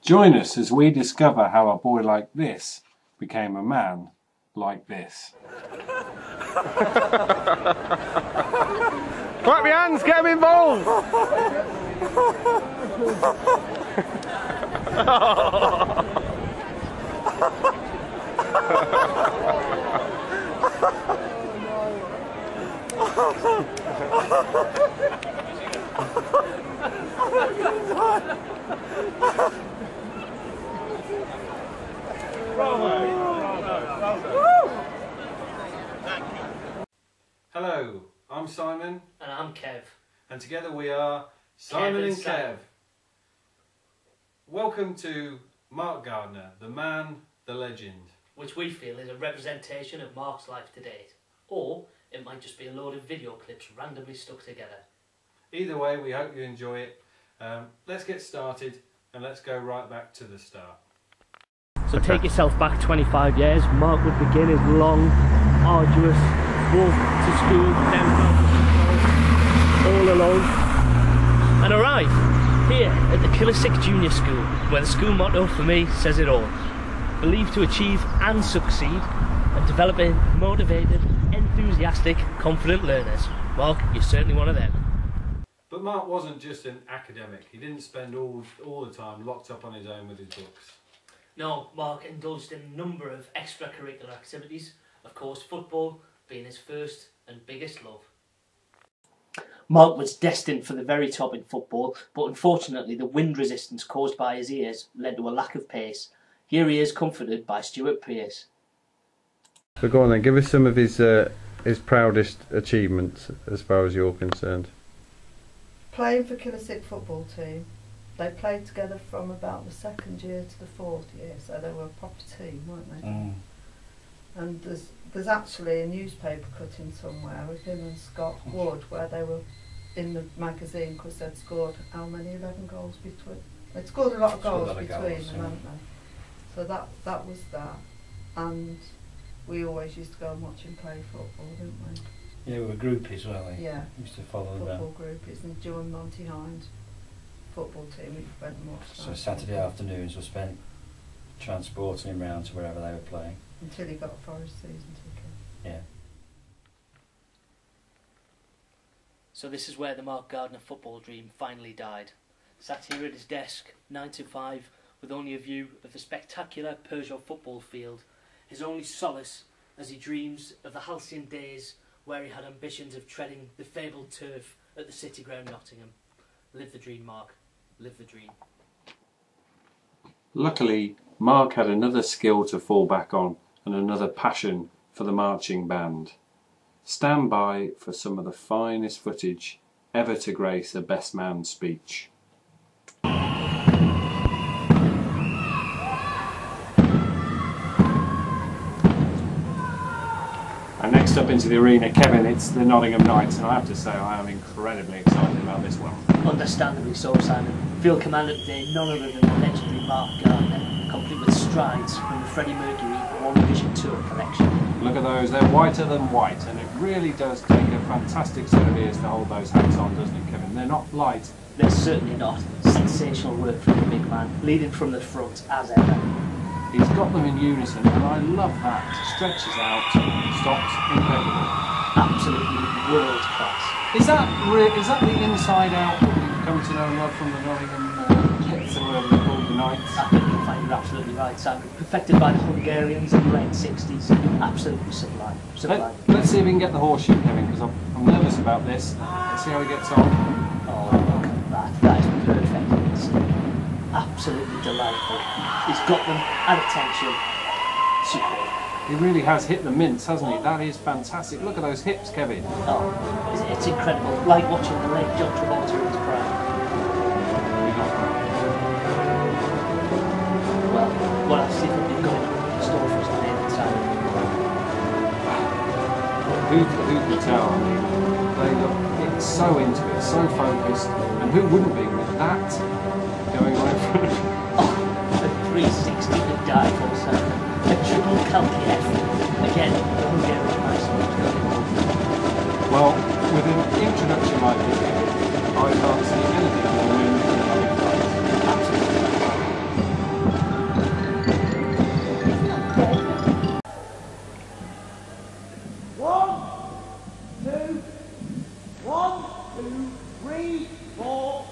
Join us as we discover how a boy like this became a man like this. Clap your hands, get him involved! Hello, I'm Simon. And I'm Kev. And together we are Simon and Kev. Welcome to Mark Gardner, the man, the legend. Which we feel is a representation of Mark's life to date. Or it might just be a load of video clips randomly stuck together. Either way, we hope you enjoy it. Let's get started and let's go right back to the start. So take yourself back 25 years. Mark would begin his long, arduous walk to school, down all alone, and arrive here at the Killissick Junior School, where the school motto for me says it all. Believed to achieve and succeed and developing motivated, enthusiastic, confident learners. Mark, you're certainly one of them. But Mark wasn't just an academic. He didn't spend all the time locked up on his own with his books. No, Mark indulged in a number of extracurricular activities, of course football being his first and biggest love. Mark was destined for the very top in football, but unfortunately the wind resistance caused by his ears led to a lack of pace. Here he is comforted by Stuart Pearce. So go on then, give us some of his proudest achievements as far as you're concerned. Playing for Killissick football team. They played together from about the second year to the fourth year, so they were a proper team, weren't they? And there's actually a newspaper cutting somewhere of him and Scott Wood where they were in the magazine because they'd scored how many? 11 goals between. They'd scored a lot of goals between them, hadn't they? So that was that. And we always used to go and watch him play football, didn't we? Yeah, we were groupies, weren't we? Yeah. Used to follow them Football around. groupies, and Joe and Monty Hines football team, we went and watched So that. Saturday afternoons were spent transporting him round to wherever they were playing. Until he got a Forest season ticket. Yeah. So this is where the Mark Gardner football dream finally died. Sat here at his desk, 9 to 5, with only a view of the spectacular Peugeot football field, his only solace as he dreams of the halcyon days where he had ambitions of treading the fabled turf at the City Ground Nottingham. Live the dream, Mark. Live the dream. Luckily, Mark had another skill to fall back on and another passion for the marching band. Stand by for some of the finest footage ever to grace a best man speech. And next up into the arena, Kevin, it's the Nottingham Knights, and I have to say I am incredibly excited about this one. Understandably so, Simon. Field commander today, none other than the legendary Mark Gardner, complete with strides from the Freddie Mercury One Vision Tour collection. Look at those, they're whiter than white, and it really does take a fantastic set of ears to hold those hats on, doesn't it, Kevin? They're not light. They're certainly not. Sensational work from the big man, leading from the front as ever. He's got them in unison, and I love that. Stretches out, stops, impeccable. Absolutely world class. Is that the inside out that we've come to know and love from the Nottingham Jets, or whatever they're called, the Knights? I think you'll find you're absolutely right, Simon. Perfected by the Hungarians in the late 60s. Absolutely sublime. Sublime. Let's see if we can get the horseshoe, Kevin, because I'm nervous about this. Let's see how he gets on. Oh, look at that. That is perfect. It's absolutely delightful. He's got them at attention. Superb. He really has hit the mints, hasn't he? That is fantastic. Look at those hips, Kevin. Oh, it's incredible. Like watching the late John Travolta in his prime. Well, what else do you think they've got in store for us today, then, Simon? Who can tell? I mean, they look it's so into it, so focused, and who wouldn't be with that going on in front of them? Oh, a 360 to die for, Simon. A triple calci F. Again, the Hungarian maestro. Well, with an introduction like this, I can't see anything more than absolutely. 2, 1, 2, 3, 4.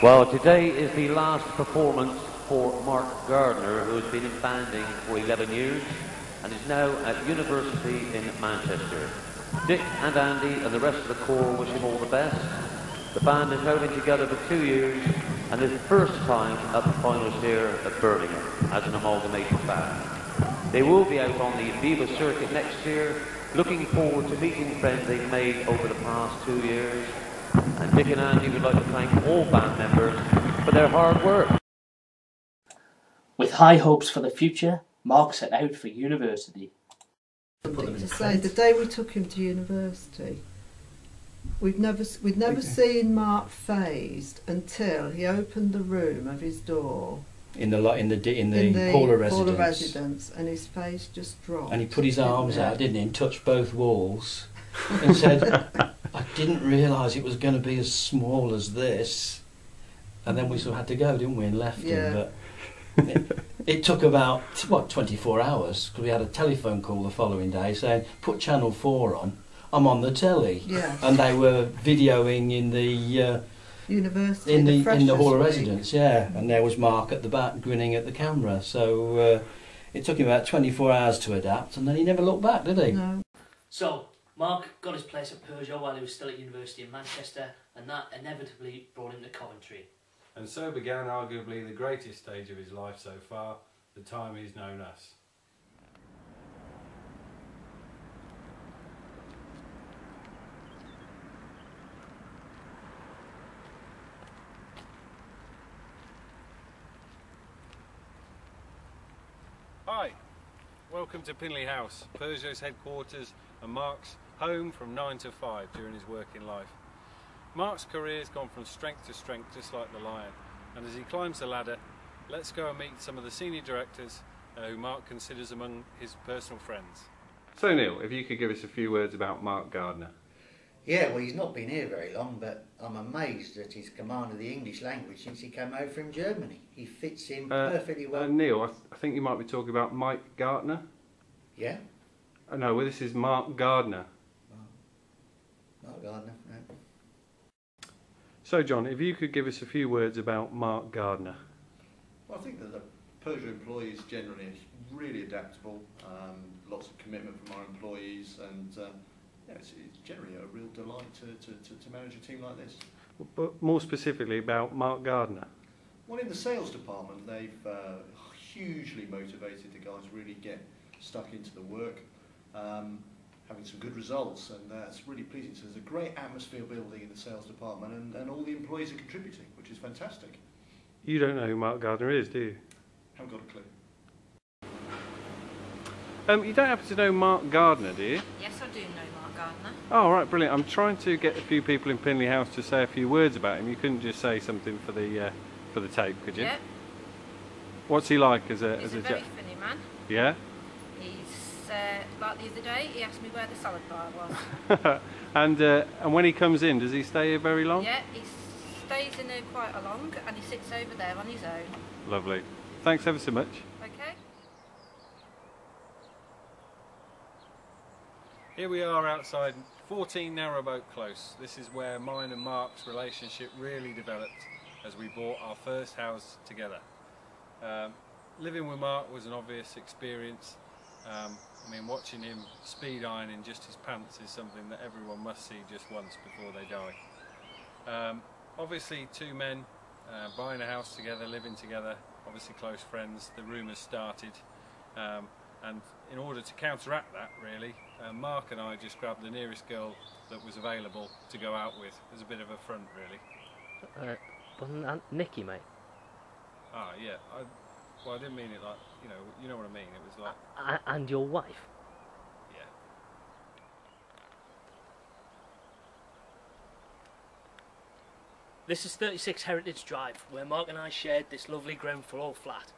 Well, today is the last performance for Mark Gardner, who has been in banding for 11 years and is now at university in Manchester. Dick and Andy and the rest of the corps wish him all the best. The band has now been together for 2 years and is the first time at the finals here at Birmingham as an amalgamated band. They will be out on the Viva circuit next year, looking forward to meeting friends they've made over the past 2 years. And Dick and Andy would like to thank all band members for their hard work. With high hopes for the future, Mark set out for university. To say, the day we took him to university, we'd never seen Mark phased until he opened the room of his door In the hall of residence, and his face just dropped. and he put his arms out, didn't he, and touched both walls, and said, "I didn't realise it was going to be as small as this." And then we sort of had to go, didn't we, and left him. But it took about 24 hours, because we had a telephone call the following day saying, "Put Channel 4 on. I'm on the telly." Yeah. And they were videoing in the University, in the hall of residence, yeah. And there was Mark at the back grinning at the camera. So it took him about 24 hours to adapt, and then he never looked back, did he? No. So, Mark got his place at Peugeot while he was still at university in Manchester, and that inevitably brought him to Coventry. And so began arguably the greatest stage of his life so far, the time he's known us. Hi, welcome to Pinley House, Peugeot's headquarters and Mark's home from 9 to 5 during his working life. Mark's career has gone from strength to strength, just like the lion, and as he climbs the ladder, let's go and meet some of the senior directors who Mark considers among his personal friends. So Neil, if you could give us a few words about Mark Gardner. Yeah, well, he's not been here very long, but I'm amazed at his command of the English language since he came over from Germany. He fits in perfectly well. Neil, I think you might be talking about Mike Gardner. Yeah? No, well, this is Mark Gardner. Mark Gardner, no. So John, if you could give us a few words about Mark Gardner. Well, I think that the Peugeot employees generally are really adaptable, lots of commitment from our employees, and yeah, it's generally a real delight to manage a team like this. But more specifically about Mark Gardner. Well, in the sales department, they've hugely motivated the guys to really get stuck into the work, having some good results, and it's really pleasing. So there's a great atmosphere building in the sales department, and all the employees are contributing, which is fantastic. You don't know who Mark Gardner is, do you? Haven't got a clue. You don't happen to know Mark Gardner, do you? Yes, I do know Mark Gardner. Oh, right, brilliant. I'm trying to get a few people in Pinley House to say a few words about him. You couldn't just say something for the tape, could you? Yeah. What's he like as a He's a very funny man. Yeah. He's like the other day, he asked me where the salad bar was. And when he comes in, does he stay here very long? Yeah, he stays in there quite a long, and he sits over there on his own. Lovely. Thanks ever so much. Okay. Here we are outside 14 Narrowboat Close. This is where mine and Mark's relationship really developed as we bought our first house together. Living with Mark was an obvious experience. I mean, watching him speed iron in just his pants is something that everyone must see just once before they die. Obviously, two men buying a house together, living together, obviously close friends. The rumours started, and in order to counteract that, really, Mark and I just grabbed the nearest girl that was available to go out with. It was a bit of a front, really. Wasn't that Nicky, mate? Ah, yeah. Well, I didn't mean it like, you know what I mean. It was like... And your wife? Yeah. This is 36 Heritage Drive, where Mark and I shared this lovely ground floor flat.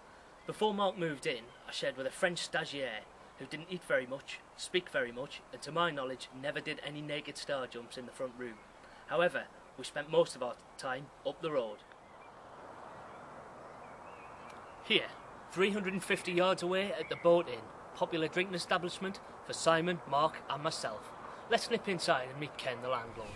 Before Mark moved in, I shared with a French stagiaire who didn't eat very much, speak very much, and to my knowledge never did any naked star jumps in the front room. However, we spent most of our time up the road. Here, 350 yards away at the Boat Inn, popular drinking establishment for Simon, Mark and myself. Let's nip inside and meet Ken, the landlord.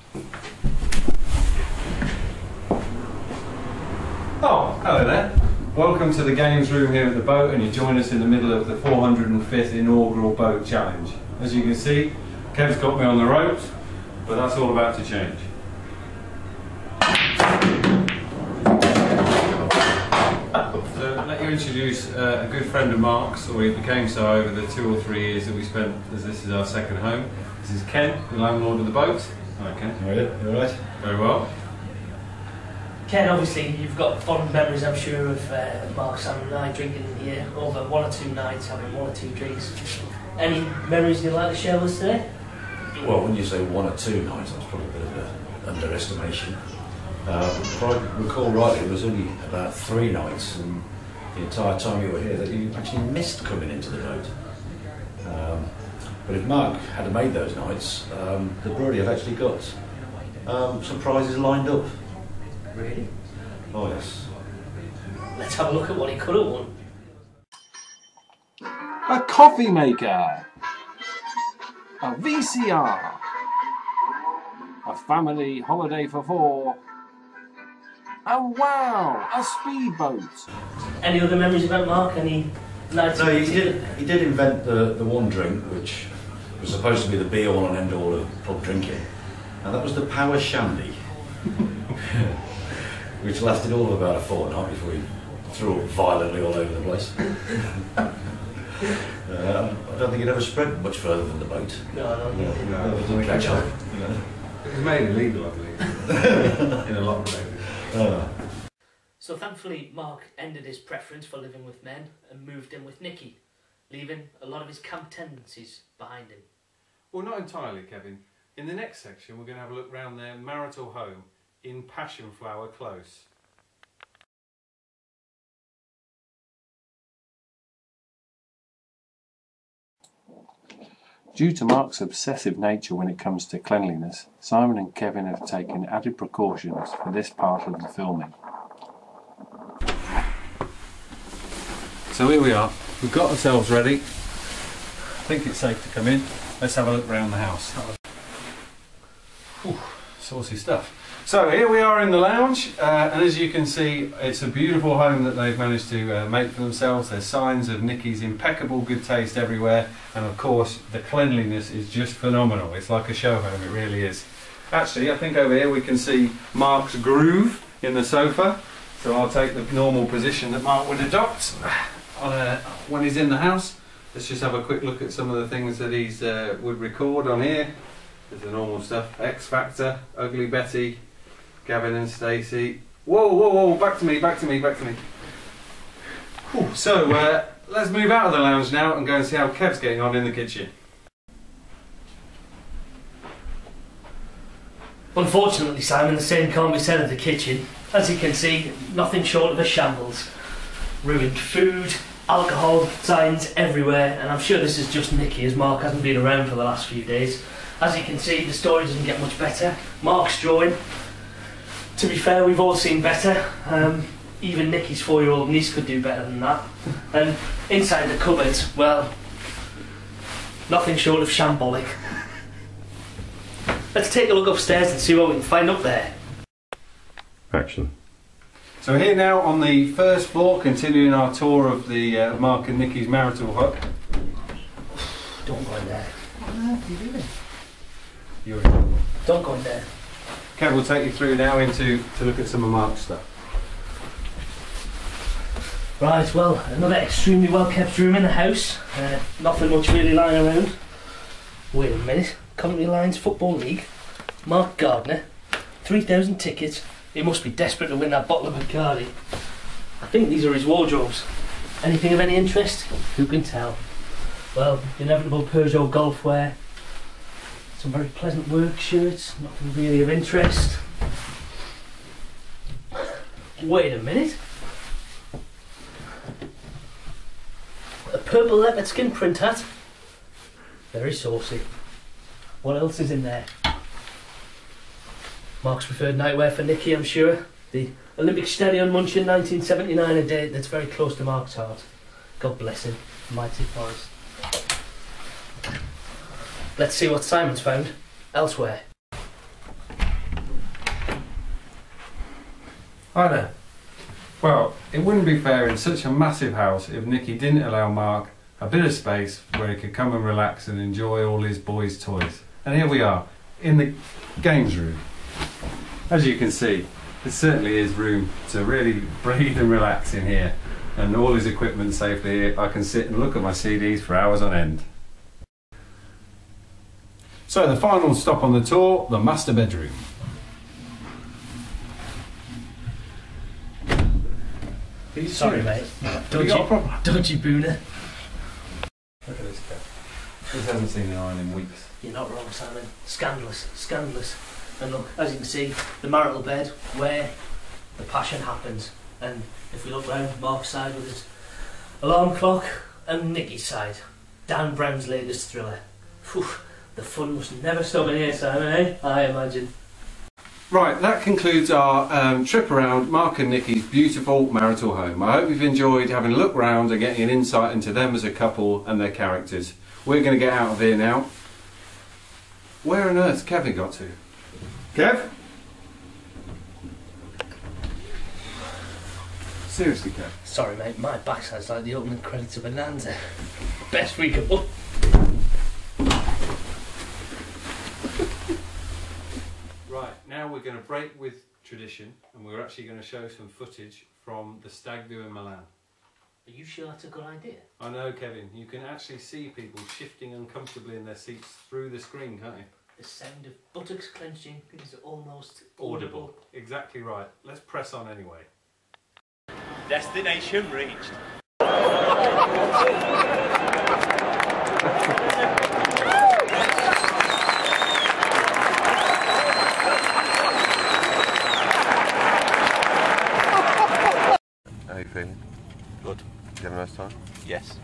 Oh, hello there. Welcome to the games room here at the boat, and you join us in the middle of the 405th inaugural boat challenge. As you can see, Kev's got me on the ropes, but that's all about to change. So let you introduce a good friend of Mark's, or he became so over the 2 or 3 years that we spent, as this is our second home. This is Ken, the landlord of the boat. Hi Ken. How are you? You alright? Very well. Ken, obviously you've got fond memories, I'm sure, of Mark, Sam and I drinking here over 1 or 2 nights, having 1 or 2 drinks. Any memories you'd like to share with us today? Well, when you say 1 or 2 nights, that's probably a bit of an underestimation. If I recall rightly, it was only about 3 nights, and the entire time you were here that you actually missed coming into the boat. But if Mark had made those nights, the brewery have actually got some prizes lined up. Really? Oh yes. Let's have a look at what he could have won. A coffee maker, a VCR, a family holiday for 4, and wow, a speedboat. Any other memories about Mark? Any nights? No, he did invent the one drink which was supposed to be the be all and end all of pub drinking, and that was the power shandy. Which lasted all of about a fortnight before he threw up violently all over the place. I don't think it ever spread much further than the boat. No, it didn't catch up. It was made illegal, I believe, in a lot of places. So thankfully Mark ended his preference for living with men and moved in with Nikki, leaving a lot of his camp tendencies behind him. Well, not entirely, Kevin. In the next section we're going to have a look round their marital home in Passionflower Close. Due to Mark's obsessive nature when it comes to cleanliness, Simon and Kevin have taken added precautions for this part of the filming. So here we are, we've got ourselves ready. I think it's safe to come in. Let's have a look around the house. Whew, saucy stuff. So here we are in the lounge, and as you can see, it's a beautiful home that they've managed to make for themselves. There's signs of Nikki's impeccable good taste everywhere, and of course the cleanliness is just phenomenal. It's like a show home, it really is. Actually, I think over here we can see Mark's groove in the sofa, so I'll take the normal position that Mark would adopt when he's in the house. Let's just have a quick look at some of the things that he's would record on here. There's the normal stuff: X Factor, Ugly Betty, Gavin and Stacey. Whoa, whoa, whoa, back to me, back to me, back to me. Whew. So, let's move out of the lounge now and go and see how Kev's getting on in the kitchen. Unfortunately, Simon, the same can't be said of the kitchen. As you can see, nothing short of a shambles. Ruined food, alcohol, signs everywhere, and I'm sure this is just Nikki, as Mark hasn't been around for the last few days. As you can see, the story doesn't get much better. Mark's drawing. To be fair, we've all seen better. Even Nikki's 4-year-old niece could do better than that. And inside the cupboards, well, nothing short of shambolic. Let's take a look upstairs and see what we can find up there. Action. So here now on the first floor, continuing our tour of the Mark and Nikki's marital hut. Don't go in there. What on earth are you doing? You're in. Don't go in there. Kev will take you through now to look at some of Mark's stuff. Right, well, another extremely well kept room in the house. Nothing much really lying around. Wait a minute. Country Lines Football League. Mark Gardner. 3,000 tickets. He must be desperate to win that bottle of Bacardi. I think these are his wardrobes. Anything of any interest? Who can tell? Well, the inevitable Peugeot golf wear. Some very pleasant work shirts. Nothing really of interest. Wait a minute. A purple leopard skin print hat. Very saucy. What else is in there? Mark's preferred nightwear for Nicky, I'm sure. The Olympic Stallion Munchen 1979, a date that's very close to Mark's heart. God bless him. Mighty Forest. Let's see what Simon's found elsewhere. Hi there. Well, it wouldn't be fair in such a massive house if Nicky didn't allow Mark a bit of space where he could come and relax and enjoy all his boys' toys. And here we are, in the games room. As you can see, there certainly is room to really breathe and relax in here. And all his equipment safely here. I can sit and look at my CDs for hours on end. So the final stop on the tour, the master bedroom. Sorry, mate. Dodgy booner. Look at this guy. This hasn't seen an iron in weeks. You're not wrong, Simon. Scandalous, scandalous. And look, as you can see, the marital bed where the passion happens. And if we look round Mark's side with his alarm clock and Nicky's side, Dan Brown's latest thriller. Whew, the fun must never stop in here, Simon, eh? I imagine. Right, that concludes our trip around Mark and Nicky's beautiful marital home. I hope you've enjoyed having a look round and getting an insight into them as a couple and their characters. We're going to get out of here now. Where on earth's Kevin got to? Kev? Seriously, Kev? Sorry, mate, my backside's like the opening credits of Bonanza. Best week of... Right, now we're going to break with tradition and we're actually going to show some footage from the stag do in Milan. Are you sure that's a good idea? I know, Kevin, you can actually see people shifting uncomfortably in their seats through the screen, can't you? The sound of buttocks clenching is almost Audible. Exactly right. Let's press on anyway. Destination reached. How are you feeling? Good. Did you have a nice time? Yes.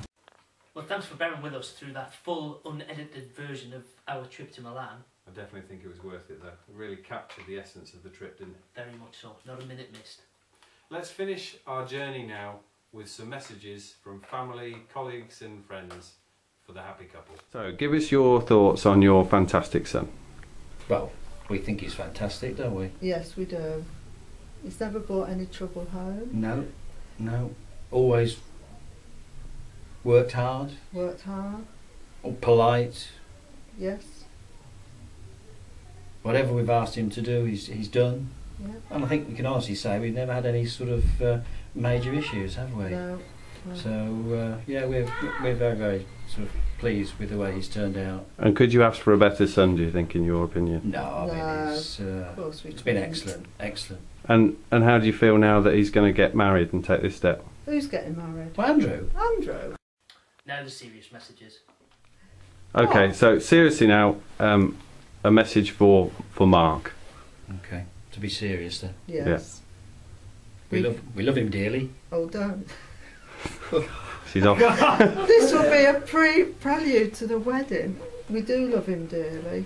Well, thanks for bearing with us through that full, unedited version of our trip to Milan. I definitely think it was worth it though. It really captured the essence of the trip, didn't it? Very much so. Not a minute missed. Let's finish our journey now with some messages from family, colleagues and friends for the happy couple. So, give us your thoughts on your fantastic son. Well, we think he's fantastic, don't we? Yes, we do. He's never brought any trouble home. No, no. Always worked hard. Worked hard. Polite. Yes. Whatever we've asked him to do, he's done. Yeah. And I think we can honestly say we've never had any sort of major issues, have we? No. No. So yeah, we're very, very sort of pleased with the way he's turned out. And could you ask for a better son, do you think, in your opinion? No, I mean of course we it's been couldn't. excellent, excellent. And how do you feel now that he's going to get married and take this step? Who's getting married? Well, Andrew. Andrew. Now the serious messages. Okay, so seriously now, a message for Mark. Okay, to be serious then. Yes. We love him dearly. Oh, don't. She's off. This will be a prelude to the wedding. We do love him dearly.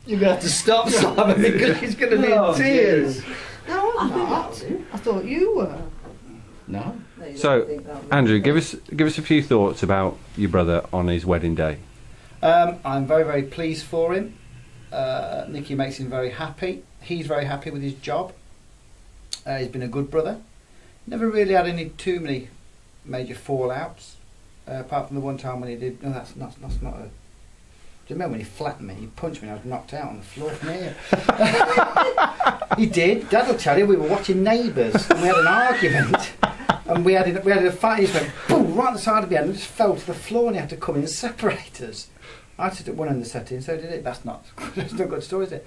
You're going to have to stop, Simon, because he's going to be in tears. No, I'm not. I thought you were. No. You So, don't think that, Andrew, would give you? us a few thoughts about your brother on his wedding day. I'm very, very pleased for him. Nicky makes him very happy. He's very happy with his job. He's been a good brother. Never really had any too many major fallouts, apart from the one time when he did. No, that's not a. Do you remember when he flattened me? He punched me and I was knocked out on the floor from here. He did. Dad will tell you, we were watching Neighbours and we had an argument and we had a fight. He just went boom right on the side of the head and just fell to the floor and he had to come in and separate us. I sit at one end of the setting, so did it. That's not a good story, is it?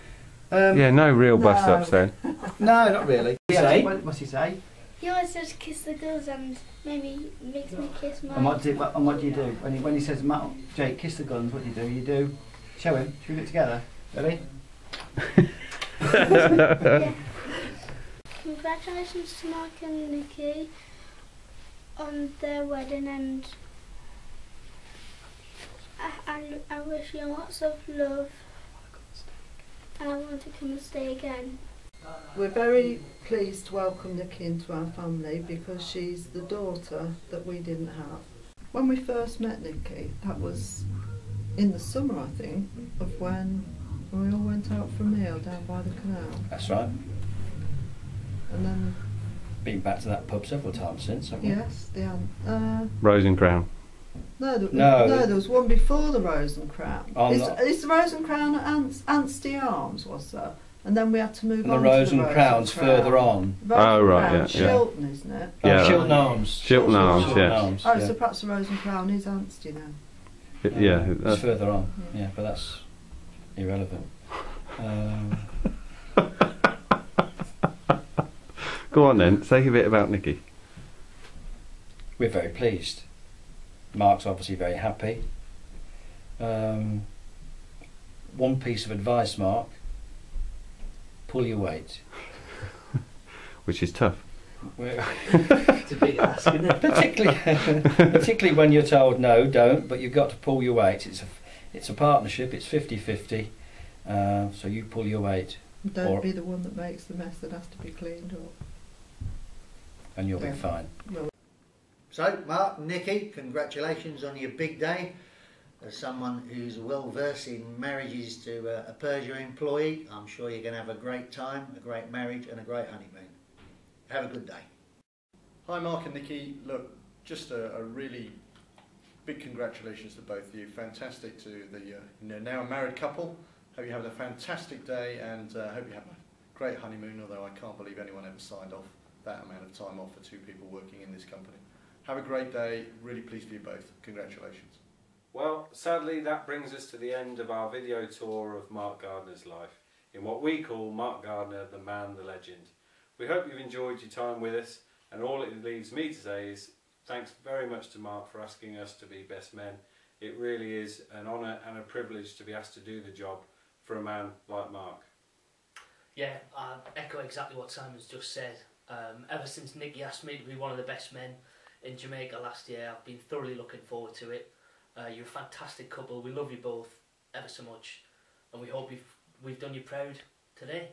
Yeah, no real bust-ups then. No, not really. What's he say? He always says kiss the girls and maybe makes me kiss my... And what do you do? When he says, Jake, kiss the guns, what do you do? You do... Show him. Should we do it together? Ready? Yeah. Congratulations to Mark and Nicky on their wedding and I wish you lots of love. And I want to come and stay again. We're very pleased to welcome Nikki into our family because she's the daughter that we didn't have. When we first met Nikki, that was in the summer, I think, of when we all went out for a meal down by the canal. That's right. And then... Been back to that pub several times since, haven't we? Yes, Rose and Crown. No, there was one before the Rose and Crown. It's the Rose and Crown at Anstey Arms, was there? And then we had to move and on the Rose to the and Crown's further on. Oh, right, yeah. Shilton, isn't it? Yeah. Shilton Arms. Shilton Arms, yes. Oh, so perhaps the Rose and Crown is Anstey now. Yeah. It's further on, yeah, but that's irrelevant. Go on then, say a bit about Nikki. We're very pleased. Mark's obviously very happy. One piece of advice, Mark: pull your weight. Which is tough. It's a big ask, isn't it? Particularly when you're told no, don't, but you've got to pull your weight. It's a partnership, it's 50-50, so you pull your weight. Don't be the one that makes the mess that has to be cleaned up. And you'll be fine. So, Mark, Nikki, congratulations on your big day. As someone who's well versed in marriages to a Peugeot employee, I'm sure you're going to have a great time, a great marriage and a great honeymoon. Have a good day. Hi Mark and Nikki, look, just a really big congratulations to both of you. Fantastic to the now married couple. Hope you have a fantastic day and hope you have a great honeymoon, although I can't believe anyone ever signed off that amount of time off for two people working in this company. Have a great day, really pleased for you both. Congratulations. Well, sadly that brings us to the end of our video tour of Mark Gardner's life, in what we call Mark Gardner, the man, the legend. We hope you've enjoyed your time with us, and all it leaves me to say is thanks very much to Mark for asking us to be best men. It really is an honour and a privilege to be asked to do the job for a man like Mark. Yeah, I echo exactly what Simon's just said. Ever since Nicky asked me to be one of the best men in Jamaica last year, I've been thoroughly looking forward to it. You're a fantastic couple. We love you both ever so much, and we hope we've done you proud today.